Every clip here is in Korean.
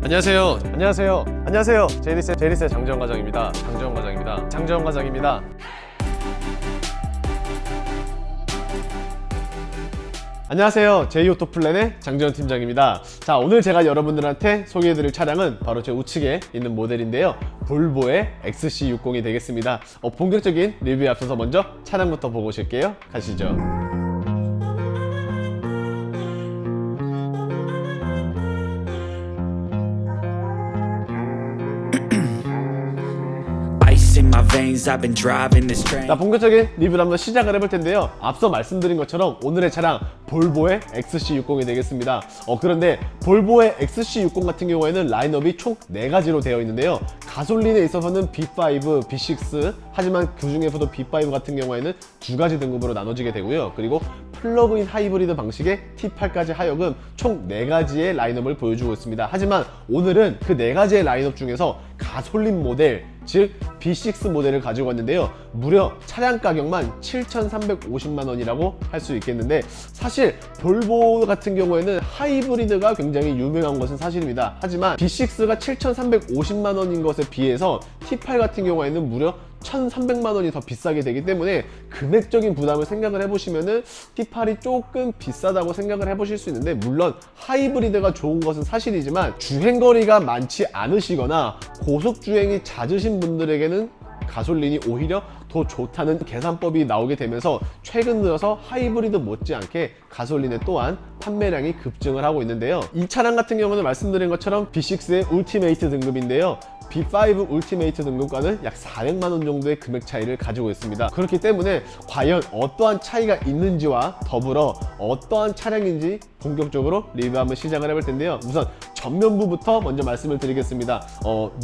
안녕하세요. 안녕하세요. 안녕하세요. 제이리스의 장재원 과장입니다. 장재원 과장입니다. 안녕하세요. 제이오토플랜의 장재원 팀장입니다. 자, 오늘 제가 여러분들한테 소개해드릴 차량은 바로 제 우측에 있는 모델인데요. 볼보의 XC60이 되겠습니다. 본격적인 리뷰에 앞서서 먼저 차량부터 보고 오실게요. 가시죠. 자, 본격적인 리뷰를 한번 시작을 해볼 텐데요. 앞서 말씀드린 것처럼 오늘의 차량 볼보의 XC60이 되겠습니다. 그런데 볼보의 XC60 같은 경우에는 라인업이 총 4가지로 되어 있는데요. 가솔린에 있어서는 B5, B6, 하지만 그 중에서도 B5 같은 경우에는 2가지 등급으로 나눠지게 되고요. 그리고 플러그인 하이브리드 방식의 T8까지 하여금 총 4가지의 라인업을 보여주고 있습니다. 하지만 오늘은 그 4가지의 라인업 중에서 가솔린 모델, 즉 B6 모델을 가지고 왔는데요. 무려 차량 가격만 7,350만 원이라고 할 수 있겠는데, 사실 볼보 같은 경우에는 하이브리드가 굉장히 유명한 것은 사실입니다. 하지만 B6가 7,350만 원인 것에 비해서 T8 같은 경우에는 무려 1,300만 원이 더 비싸게 되기 때문에 금액적인 부담을 생각을 해보시면은 T8이 조금 비싸다고 생각을 해보실 수 있는데, 물론 하이브리드가 좋은 것은 사실이지만 주행거리가 많지 않으시거나 고속주행이 잦으신 분들에게는 가솔린이 오히려 더 좋다는 계산법이 나오게 되면서 최근 들어서 하이브리드 못지않게 가솔린에 또한 판매량이 급증을 하고 있는데요. 이 차량 같은 경우는 말씀드린 것처럼 B6의 울티메이트 등급인데요. B5 울티메이트 등급과는 약 400만 원 정도의 금액 차이를 가지고 있습니다. 그렇기 때문에 과연 어떠한 차이가 있는지와 더불어 어떠한 차량인지 본격적으로 리뷰 한번 시작을 해볼 텐데요. 우선 전면부부터 먼저 말씀을 드리겠습니다.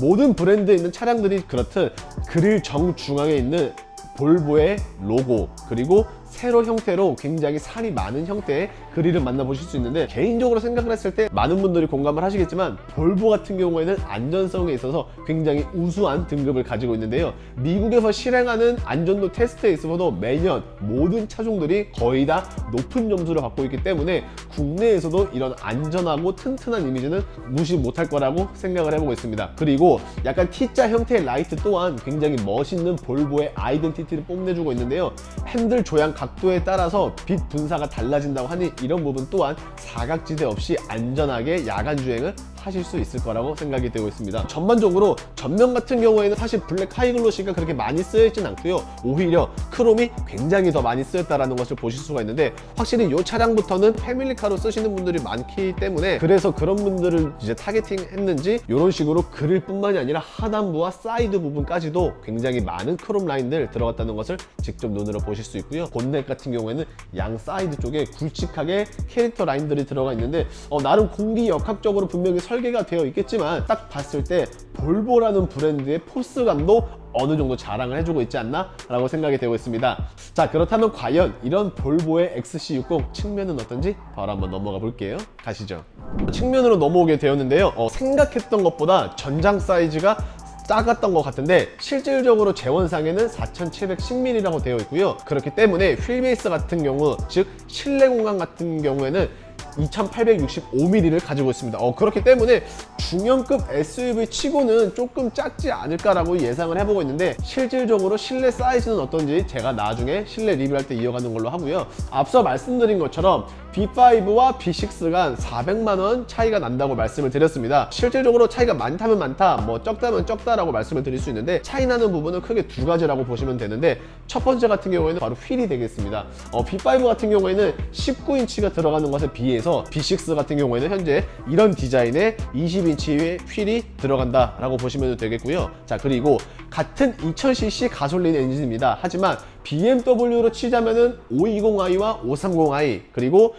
모든 브랜드에 있는 차량들이 그렇듯 그릴 정중앙에 있는 볼보의 로고, 그리고 세로 형태로 굉장히 살이 많은 형태의 그릴을 만나보실 수 있는데, 개인적으로 생각을 했을 때 많은 분들이 공감을 하시겠지만 볼보 같은 경우에는 안전성에 있어서 굉장히 우수한 등급을 가지고 있는데요. 미국에서 실행하는 안전도 테스트에 있어서도 매년 모든 차종들이 거의 다 높은 점수를 받고 있기 때문에 국내에서도 이런 안전하고 튼튼한 이미지는 무시 못할 거라고 생각을 해보고 있습니다. 그리고 약간 T자 형태의 라이트 또한 굉장히 멋있는 볼보의 아이덴티티를 뽐내주고 있는데요. 핸들 조향 각도에 따라서 빛 분사가 달라진다고 하니 이런 부분 또한 사각지대 없이 안전하게 야간 주행을 하실 수 있을 거라고 생각이 되고 있습니다. 전반적으로 전면 같은 경우에는 사실 블랙 하이글로시가 그렇게 많이 쓰여 있진 않고요. 오히려 크롬이 굉장히 더 많이 쓰였다라는 것을 보실 수가 있는데, 확실히 이 차량부터는 패밀리카로 쓰시는 분들이 많기 때문에 그래서 그런 분들을 이제 타겟팅 했는지 이런 식으로 그릴 뿐만이 아니라 하단부와 사이드 부분까지도 굉장히 많은 크롬 라인들 들어갔다는 것을 직접 눈으로 보실 수 있고요. 본넷 같은 경우에는 양 사이드 쪽에 굵직하게 캐릭터 라인들이 들어가 있는데, 나름 공기역학적으로 분명히 설계가 되어 있겠지만 딱 봤을 때 볼보라는 브랜드의 포스감도 어느 정도 자랑을 해주고 있지 않나 라고 생각이 되고 있습니다. 자, 그렇다면 과연 이런 볼보의 XC60 측면은 어떤지 바로 한번 넘어가 볼게요. 가시죠. 측면으로 넘어오게 되었는데요. 생각했던 것보다 전장 사이즈가 작았던 것 같은데 실질적으로 재원상에는 4710mm라고 되어 있고요. 그렇기 때문에 휠베이스 같은 경우, 즉 실내 공간 같은 경우에는 2865mm를 가지고 있습니다. 그렇기 때문에 중형급 SUV 치고는 조금 작지 않을까라고 예상을 해보고 있는데, 실질적으로 실내 사이즈는 어떤지 제가 나중에 실내 리뷰할 때 이어가는 걸로 하고요. 앞서 말씀드린 것처럼 B5와 B6가 400만 원 차이가 난다고 말씀을 드렸습니다. 실질적으로 차이가 많다면 많다, 뭐 적다면 적다라고 말씀을 드릴 수 있는데, 차이 나는 부분은 크게 2가지라고 보시면 되는데, 첫 번째 같은 경우에는 바로 휠이 되겠습니다. B5 같은 경우에는 19인치가 들어가는 것에 비해서 B6 같은 경우에는 현재 이런 디자인의 20인치의 휠이 들어간다라고 보시면 되겠고요. 자, 그리고 같은 2000cc 가솔린 엔진입니다. 하지만 BMW로 치자면은 520i와 530i, 그리고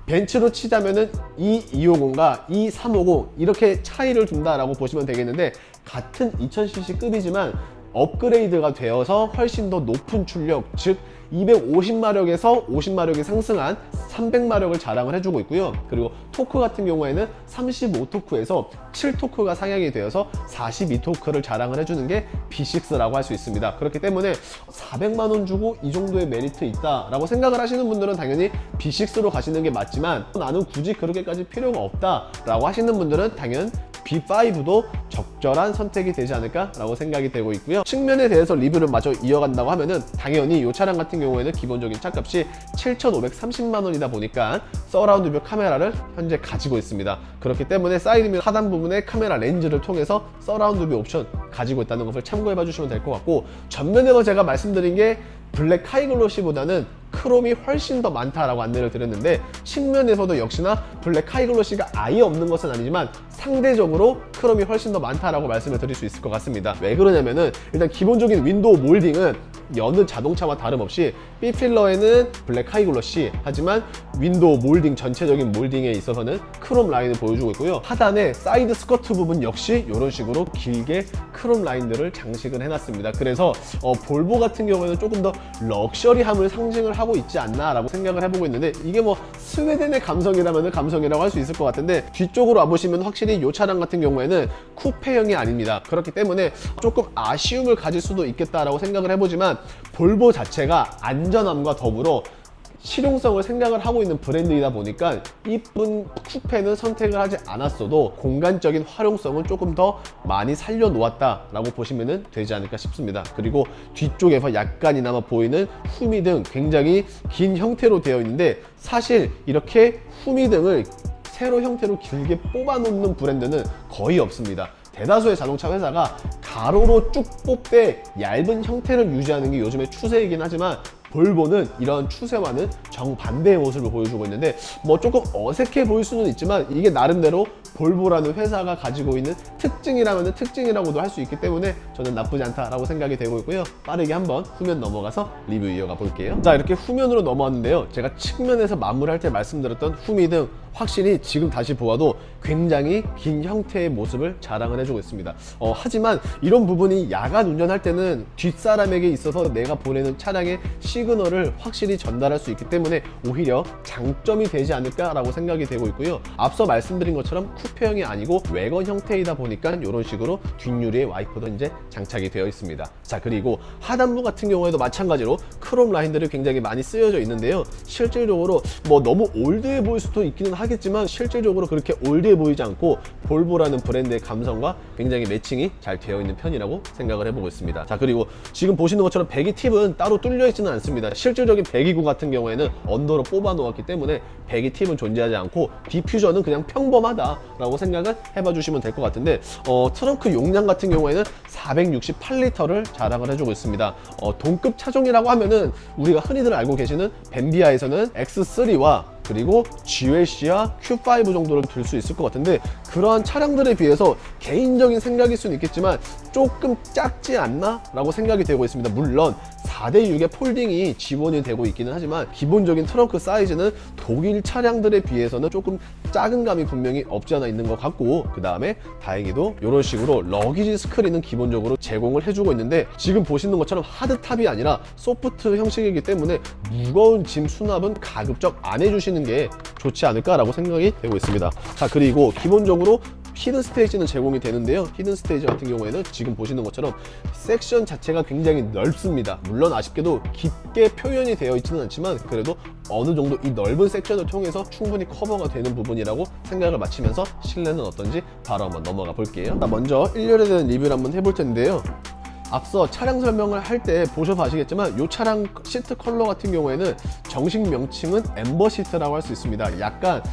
벤츠로 치자면은 E250과 E350 이렇게 차이를 둔다라고 보시면 되겠는데, 같은 2000cc 급이지만 업그레이드가 되어서 훨씬 더 높은 출력, 즉 250마력에서 50마력이 상승한 300마력을 자랑을 해주고 있고요. 그리고 토크 같은 경우에는 35토크에서 7토크가 상향이 되어서 42토크를 자랑을 해주는 게 B6라고 할 수 있습니다. 그렇기 때문에 400만원 주고 이 정도의 메리트 있다라고 생각을 하시는 분들은 당연히 B6로 가시는 게 맞지만, 나는 굳이 그렇게까지 필요가 없다라고 하시는 분들은 당연 B5도 적절한 선택이 되지 않을까라고 생각이 되고 있고요. 측면에 대해서 리뷰를 마저 이어간다고 하면은 당연히 이 차량 같은 경우에는 기본적인 차값이 7,530만 원이다 보니까 서라운드 뷰 카메라를 현재 가지고 있습니다. 그렇기 때문에 사이드 미 하단 부분에 카메라 렌즈를 통해서 서라운드 뷰 옵션 가지고 있다는 것을 참고해 봐 주시면 될 것 같고, 전면에서 제가 말씀드린 게 블랙 하이글로시보다는 크롬이 훨씬 더 많다라고 안내를 드렸는데, 측면에서도 역시나 블랙 하이글로시가 아예 없는 것은 아니지만 상대적으로 크롬이 훨씬 더 많다라고 말씀을 드릴 수 있을 것 같습니다. 왜 그러냐면은 일단 기본적인 윈도우 몰딩은 여느 자동차와 다름없이 B필러에는 블랙 하이글로시, 하지만 윈도우 몰딩 전체적인 몰딩에 있어서는 크롬 라인을 보여주고 있고요. 하단에 사이드 스커트 부분 역시 이런 식으로 길게 크롬 라인들을 장식을 해놨습니다. 그래서 볼보 같은 경우에는 조금 더 럭셔리함을 상징을 하고 있지 않나 라고 생각을 해보고 있는데, 이게 뭐 스웨덴의 감성이라면 감성이라고 할 수 있을 것 같은데, 뒤쪽으로 와보시면 확실히 이 차량 같은 경우에는 쿠페형이 아닙니다. 그렇기 때문에 조금 아쉬움을 가질 수도 있겠다라고 생각을 해보지만, 볼보 자체가 안전함과 더불어 실용성을 생각을 하고 있는 브랜드이다 보니까 이쁜 쿠페는 선택을 하지 않았어도 공간적인 활용성은 조금 더 많이 살려놓았다라고 보시면 되지 않을까 싶습니다. 그리고 뒤쪽에서 약간이나마 보이는 후미등 굉장히 긴 형태로 되어 있는데, 사실 이렇게 후미등을 세로 형태로 길게 뽑아놓는 브랜드는 거의 없습니다. 대다수의 자동차 회사가 가로로 쭉 뽑되 얇은 형태를 유지하는 게 요즘의 추세이긴 하지만, 볼보는 이런 추세와는 정반대의 모습을 보여주고 있는데, 뭐 조금 어색해 보일 수는 있지만 이게 나름대로 볼보라는 회사가 가지고 있는 특징이라면 특징이라고도 할 수 있기 때문에 저는 나쁘지 않다라고 생각이 되고 있고요. 빠르게 한번 후면 넘어가서 리뷰 이어가 볼게요. 자, 이렇게 후면으로 넘어왔는데요. 제가 측면에서 마무리할 때 말씀드렸던 후미등, 확실히 지금 다시 보아도 굉장히 긴 형태의 모습을 자랑을 해주고 있습니다. 하지만 이런 부분이 야간 운전할 때는 뒷사람에게 있어서 내가 보내는 차량의 시그널을 확실히 전달할 수 있기 때문에 오히려 장점이 되지 않을까라고 생각이 되고 있고요. 앞서 말씀드린 것처럼 쿠페형이 아니고 외건 형태이다 보니까 이런 식으로 뒷유리에 와이퍼도 이제 장착이 되어 있습니다. 자, 그리고 하단부 같은 경우에도 마찬가지로 크롬 라인들이 굉장히 많이 쓰여져 있는데요. 실질적으로 뭐 너무 올드해 보일 수도 있기는 하겠지만 실질적으로 그렇게 올드해 보이지 않고 볼보라는 브랜드의 감성과 굉장히 매칭이 잘 되어 있는 편이라고 생각을 해보고 있습니다. 자, 그리고 지금 보시는 것처럼 배기 팁은 따로 뚫려 있지는 않습니다. 실질적인 배기구 같은 경우에는 언더로 뽑아 놓았기 때문에 배기 팁은 존재하지 않고 디퓨저는 그냥 평범하다라고 생각을 해봐 주시면 될 것 같은데, 트렁크 용량 같은 경우에는 468리터를 자랑을 해주고 있습니다. 동급 차종이라고 하면은 우리가 흔히들 알고 계시는 벤비아에서는 X3와 그리고 GLC와 Q5 정도를 들 수 있을 것 같은데, 그러한 차량들에 비해서 개인적인 생각일 수는 있겠지만 조금 작지 않나? 라고 생각이 되고 있습니다. 물론 4대6의 폴딩이 지원이 되고 있기는 하지만 기본적인 트렁크 사이즈는 독일 차량들에 비해서는 조금 작은 감이 분명히 없지 않아 있는 것 같고, 그 다음에 다행히도 이런 식으로 러기지 스크린은 기본적으로 제공을 해주고 있는데, 지금 보시는 것처럼 하드탑이 아니라 소프트 형식이기 때문에 무거운 짐 수납은 가급적 안 해주시는 게 좋지 않을까라고 생각이 되고 있습니다. 자, 그리고 기본적으로 히든 스테이지는 제공이 되는데요. 히든 스테이지 같은 경우에는 지금 보시는 것처럼 섹션 자체가 굉장히 넓습니다. 물론 아쉽게도 깊게 표현이 되어 있지는 않지만 그래도 어느 정도 이 넓은 섹션을 통해서 충분히 커버가 되는 부분이라고 생각을 마치면서 실내는 어떤지 바로 한번 넘어가 볼게요. 자, 먼저 1열에 대한 리뷰를 한번 해볼 텐데요. 앞서 차량 설명을 할 때 보셔서 아시겠지만 이 차량 시트 컬러 같은 경우에는 정식 명칭은 엠버 시트라고 할 수 있습니다. 약간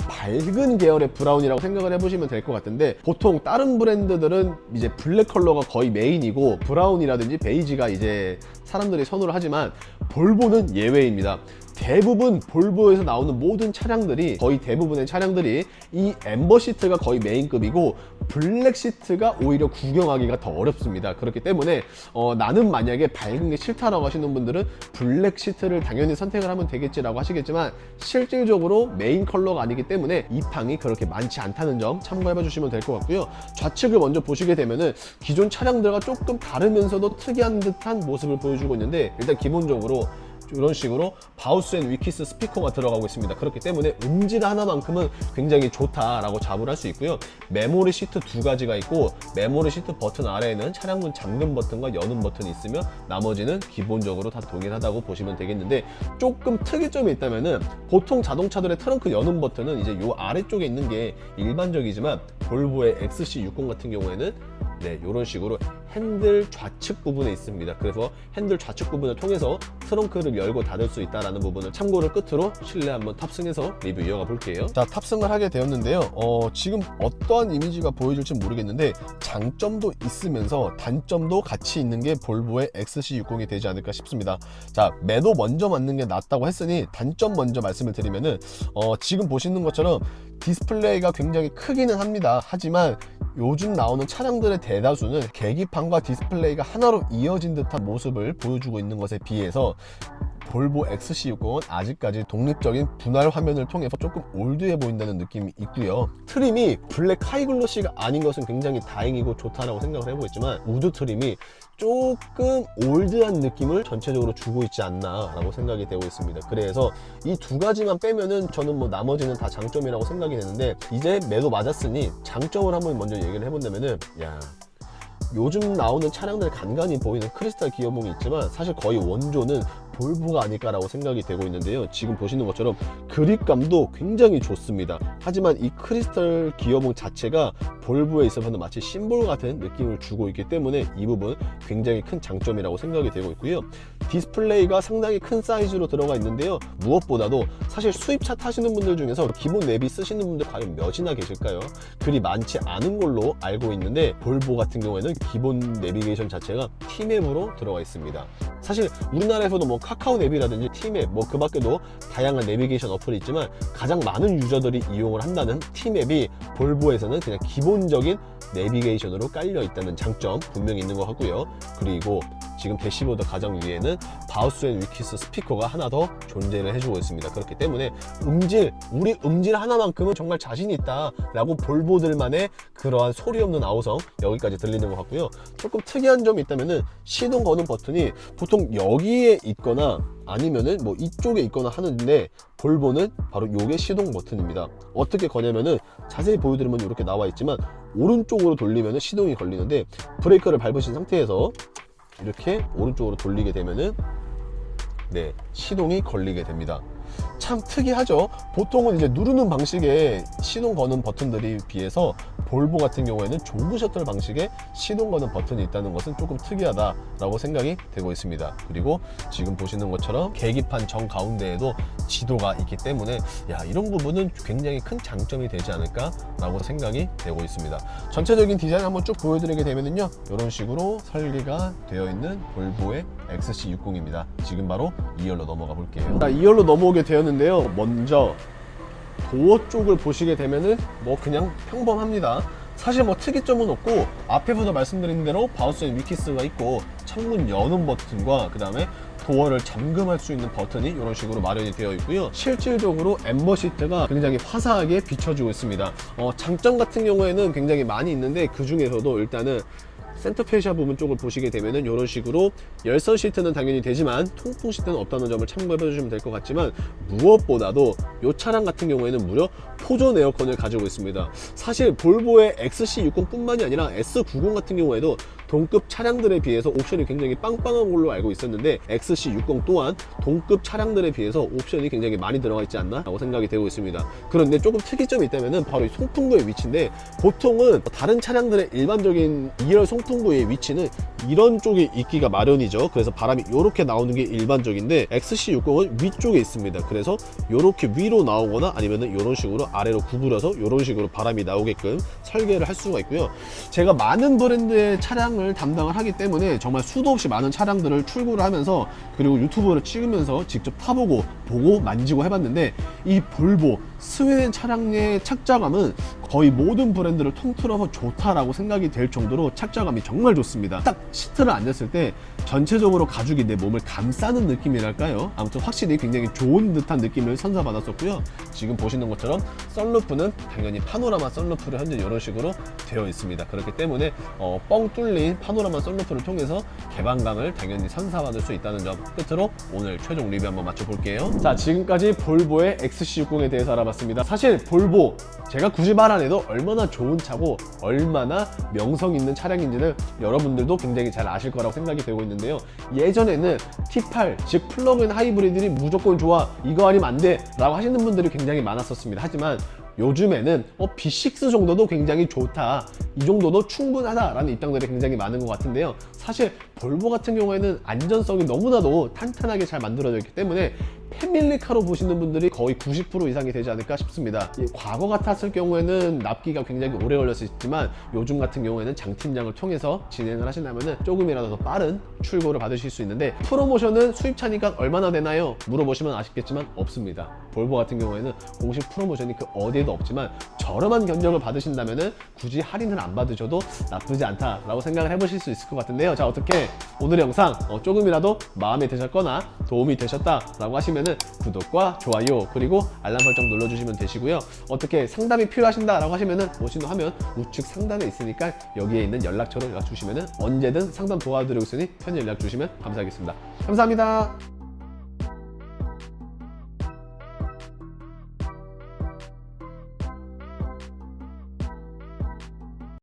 밝은 계열의 브라운이라고 생각을 해보시면 될 것 같은데, 보통 다른 브랜드들은 이제 블랙 컬러가 거의 메인이고 브라운이라든지 베이지가 이제 사람들이 선호를 하지만 볼보는 예외입니다. 대부분 볼보에서 나오는 모든 차량들이, 거의 대부분의 차량들이 이 엠버 시트가 거의 메인급이고 블랙 시트가 오히려 구경하기가 더 어렵습니다. 그렇기 때문에 나는 만약에 밝은 게 싫다라고 하시는 분들은 블랙 시트를 당연히 선택을 하면 되겠지라고 하시겠지만, 실질적으로 메인 컬러가 아니기 때문에 입항이 그렇게 많지 않다는 점 참고해 주시면 될 것 같고요. 좌측을 먼저 보시게 되면은 기존 차량들과 조금 다르면서도 특이한 듯한 모습을 보여주고 있는데, 일단 기본적으로 이런 식으로 바우스 앤 위키스 스피커가 들어가고 있습니다. 그렇기 때문에 음질 하나만큼은 굉장히 좋다라고 자부를 할 수 있고요. 메모리 시트 두 가지가 있고 메모리 시트 버튼 아래에는 차량문 잠금 버튼과 여는 버튼이 있으며 나머지는 기본적으로 다 동일하다고 보시면 되겠는데, 조금 특이점이 있다면은 보통 자동차들의 트렁크 여는 버튼은 이제 요 아래쪽에 있는 게 일반적이지만 볼보의 XC60 같은 경우에는 네, 이런 식으로 핸들 좌측 부분에 있습니다. 그래서 핸들 좌측 부분을 통해서 트렁크를 열고 닫을 수 있다는 부분을 참고를 끝으로 실내 한번 탑승해서 리뷰 이어가 볼게요. 자, 탑승을 하게 되었는데요. 지금 어떠한 이미지가 보여질지 모르겠는데 장점도 있으면서 단점도 같이 있는 게 볼보의 XC60이 되지 않을까 싶습니다. 자, 매도 먼저 맞는 게 낫다고 했으니 단점 먼저 말씀을 드리면은 지금 보시는 것처럼 디스플레이가 굉장히 크기는 합니다. 하지만 요즘 나오는 차량들의 대다수는 계기판과 디스플레이가 하나로 이어진 듯한 모습을 보여주고 있는 것에 비해서 볼보 XC60은 아직까지 독립적인 분할 화면을 통해서 조금 올드해 보인다는 느낌이 있고요. 트림이 블랙 하이글로시가 아닌 것은 굉장히 다행이고 좋다라고 생각을 해보겠지만 우드 트림이 조금 올드한 느낌을 전체적으로 주고 있지 않나 라고 생각이 되고 있습니다. 그래서 이 두 가지만 빼면은 저는 뭐 나머지는 다 장점이라고 생각이 되는데, 이제 매도 맞았으니 장점을 한번 먼저 얘기를 해본다면은, 야, 요즘 나오는 차량들 간간히 보이는 크리스탈 기어봉이 있지만 사실 거의 원조는 볼보가 아닐까라고 생각이 되고 있는데요. 지금 보시는 것처럼 그립감도 굉장히 좋습니다. 하지만 이 크리스탈 기어봉 자체가 볼보에 있어서는 마치 심볼 같은 느낌을 주고 있기 때문에 이 부분 굉장히 큰 장점이라고 생각이 되고 있고요. 디스플레이가 상당히 큰 사이즈로 들어가 있는데요. 무엇보다도 사실 수입차 타시는 분들 중에서 기본 내비 쓰시는 분들 과연 몇이나 계실까요? 그리 많지 않은 걸로 알고 있는데, 볼보 같은 경우에는 기본 내비게이션 자체가 T맵으로 들어가 있습니다. 사실 우리나라에서도 뭐 카카오 내비라든지 T맵, 뭐 그 밖에도 다양한 내비게이션 어플이 있지만 가장 많은 유저들이 이용을 한다는 T맵이 볼보에서는 그냥 기본적인 내비게이션으로 깔려 있다는 장점 분명히 있는 것 같고요. 그리고 지금 대시보드 가장 위에는 바우스 앤 위키스 스피커가 하나 더 존재를 해주고 있습니다. 그렇기 때문에 우리 음질 하나만큼은 정말 자신이 있다 라고 볼보들만의 그러한 소리 없는 아우성 여기까지 들리는 것 같고요. 조금 특이한 점이 있다면은 시동 거는 버튼이 보통 여기에 있거나 아니면은 뭐 이쪽에 있거나 하는데, 볼보는 바로 요게 시동 버튼입니다. 어떻게 거냐면은 자세히 보여드리면 이렇게 나와 있지만 오른쪽으로 돌리면은 시동이 걸리는데, 브레이크를 밟으신 상태에서 이렇게 오른쪽으로 돌리게 되면은 네, 시동이 걸리게 됩니다. 참 특이하죠. 보통은 이제 누르는 방식의 시동 거는 버튼들이 비해서 볼보 같은 경우에는 조그 셔틀 방식의 시동 거는 버튼이 있다는 것은 조금 특이하다라고 생각이 되고 있습니다. 그리고 지금 보시는 것처럼 계기판 정 가운데에도 지도가 있기 때문에 이런 부분은 굉장히 큰 장점이 되지 않을까라고 생각이 되고 있습니다. 전체적인 디자인 한번 쭉 보여드리게 되면요, 이런 식으로 설계가 되어 있는 볼보의 XC60입니다. 지금 바로 2열로 넘어가 볼게요. 자, 2열로 넘어오게 되었는데요. 먼저 도어 쪽을 보시게 되면은 뭐 그냥 평범합니다. 사실 뭐 특이점은 없고, 앞에서도 말씀드린 대로 바우스 앤 위키스가 있고 창문 여는 버튼과 그 다음에 도어를 잠금할 수 있는 버튼이 이런 식으로 마련이 되어 있고요. 실질적으로 엠버 시트가 굉장히 화사하게 비춰주고 있습니다. 장점 같은 경우에는 굉장히 많이 있는데, 그 중에서도 일단은 센터 페시아 부분 쪽을 보시게 되면은 이런 식으로 열선 시트는 당연히 되지만 통풍 시트는 없다는 점을 참고해 주시면 될 것 같지만, 무엇보다도 이 차량 같은 경우에는 무려 포존 에어컨을 가지고 있습니다. 사실 볼보의 XC60 뿐만이 아니라 S90 같은 경우에도 동급 차량들에 비해서 옵션이 굉장히 빵빵한 걸로 알고 있었는데, XC60 또한 동급 차량들에 비해서 옵션이 굉장히 많이 들어가 있지 않나 라고 생각이 되고 있습니다. 그런데 조금 특이점이 있다면 바로 이 송풍구의 위치인데, 보통은 다른 차량들의 일반적인 2열 송풍구의 위치는 이런 쪽에 있기가 마련이죠. 그래서 바람이 이렇게 나오는 게 일반적인데, XC60은 위쪽에 있습니다. 그래서 이렇게 위로 나오거나 아니면 이런 식으로 아래로 구부려서 이런 식으로 바람이 나오게끔 설계를 할 수가 있고요. 제가 많은 브랜드의 차량을 담당을 하기 때문에 정말 수도 없이 많은 차량들을 출고를 하면서, 그리고 유튜브를 찍으면서 직접 타보고 보고 만지고 해봤는데, 이 볼보 스웨덴 차량의 착자감은 거의 모든 브랜드를 통틀어서 좋다라고 생각이 될 정도로 착자감이 정말 좋습니다. 딱 시트를 앉았을 때 전체적으로 가죽이 내 몸을 감싸는 느낌이랄까요? 아무튼 확실히 굉장히 좋은 듯한 느낌을 선사받았었고요. 지금 보시는 것처럼 썬루프는 당연히 파노라마 썬루프를 현재 이런 식으로 되어 있습니다. 그렇기 때문에 뻥 뚫린 파노라마 썬루프를 통해서 개방감을 당연히 선사받을 수 있다는 점 끝으로 오늘 최종 리뷰 한번 맞춰볼게요. 자, 지금까지 볼보의 XC60에 대해서 알아봤습니다. 사실 볼보 제가 굳이 말 안 해도 얼마나 좋은 차고 얼마나 명성 있는 차량인지는 여러분들도 굉장히 잘 아실 거라고 생각이 되고 있는데요. 예전에는 T8 즉 플러그인 하이브리드들이 무조건 좋아, 이거 아니면 안 돼 라고 하시는 분들이 굉장히 많았었습니다. 하지만 요즘에는 B6 정도도 굉장히 좋다, 이 정도도 충분하다라는 입장들이 굉장히 많은 것 같은데요. 사실 볼보 같은 경우에는 안전성이 너무나도 탄탄하게 잘 만들어져 있기 때문에 패밀리카로 보시는 분들이 거의 90% 이상이 되지 않을까 싶습니다. 과거 같았을 경우에는 납기가 굉장히 오래 걸렸을 수 있지만 요즘 같은 경우에는 장 팀장을 통해서 진행을 하신다면 조금이라도 더 빠른 출고를 받으실 수 있는데, 프로모션은 수입차니까 얼마나 되나요? 물어보시면 아시겠지만 없습니다. 볼보 같은 경우에는 공식 프로모션이 그 어디에도 없지만 저렴한 견적을 받으신다면 굳이 할인을 안 받으셔도 나쁘지 않다라고 생각을 해보실 수 있을 것 같은데요. 자, 어떻게 오늘의 영상 조금이라도 마음에 드셨거나 도움이 되셨다라고 하시면 구독과 좋아요 그리고 알람 설정 눌러주시면 되시고요. 어떻게 상담이 필요하신다라고 하시면은 보시는 화면 우측 상단에 있으니까 여기에 있는 연락처로 연락 주시면은 언제든 상담 도와드리고 있으니 편히 연락 주시면 감사하겠습니다. 감사합니다.